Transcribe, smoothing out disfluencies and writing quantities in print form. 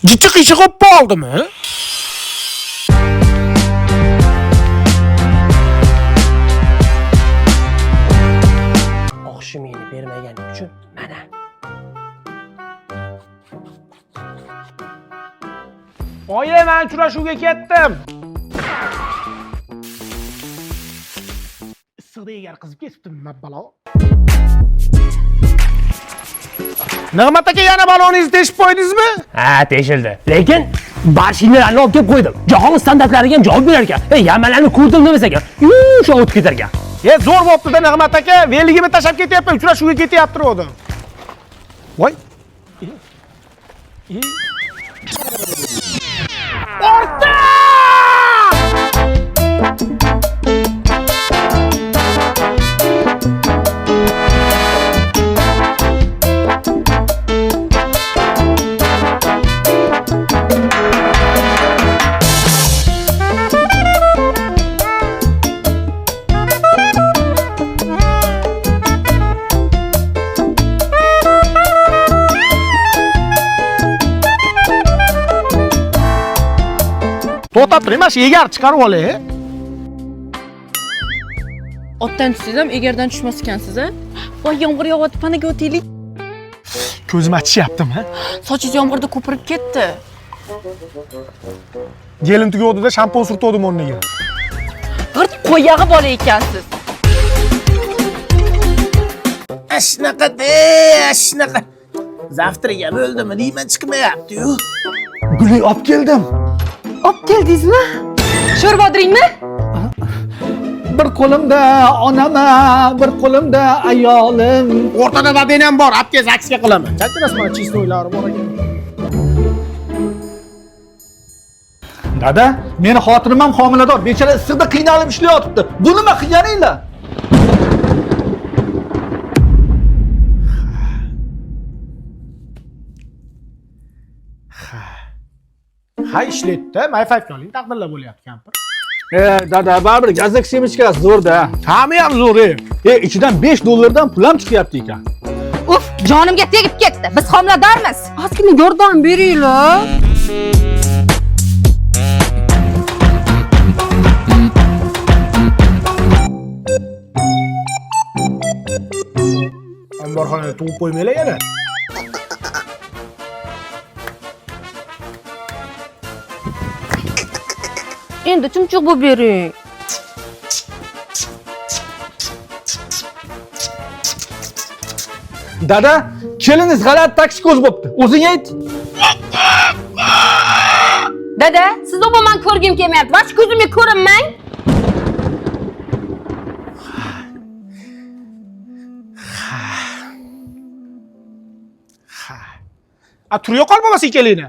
Ciddi qiyshiq olib qoldimi? Oqshimingni bermaganing uchun mana. Oyi, men uchrashuvga ketdim. Issiqda egar qizib ketibdim, balo. Nig'mat aka, yana baloningizni teshib qo'ydingizmi? Ha, teshildi. Lekin barshinalarni olib kelib qo'ydim. Jahon standartlariga ham javob berar ekan. Yamanlarni ko'rdim demas ekan. Yusha o'tib ketar ekan. Zo'r bo'pti-da Nig'mat aka, veligimni tashab ketyapman, uchrashuvga ketyapti ro'dim. Voy. Orta! To'xtab turing, mana shu egar chiqarib olay. Otdan tushsiz ham egardan tushmas ekansiz, a? Voy, yomg'ir yog'yapti, panaga o'taylik. Ko'zim achishyaptimi? Sochingiz yomg'irda ko'pirib ketdi. Gelim tugavdi-da, shampun surtdim o'rniga. G'irt qo'yag'i bola ekansiz. Ashnaqa. Zavtriga bo'ldimi deyman, chiqmayapti-yu. Guli olib keldim. Olib keldingizmi? Sho'rbodiringmi? Bir qo'limda onama, bir qo'limda ayolim. O'rtada vadeni ham bor, apkez aksiya qilaman. Chaqirasiz mana chistoylari bor ekan. Dada, meni xotinim ham homilador. Bechara issiqda qiynalib ishlayotibdi. Bu nima qilganinglar? Ha, ishlaydi-da, mayfaytga oling, taqdirlar bo'lyapti kampir. Dada, baribir gazak semichkasi zo'rda. Ta'mi ham zo'r. Ichidan $5 pul ham chiqyapti ekan. Uf, jonimga tegib ketdi. Biz homiladormiz. Ozgina yordam beringlar. Omborxonaga tug'ib qo'ymanglar yana. Endi chumchuq bo'lib bering. Dada, keliniz g'alati taksi ko'z bo'pti. O'zing ayt. Dada, sizni umuman ko'rgim kelmayapti. Bosh ko'zimga ko'rinmang. Turya qolmamas ekanligini.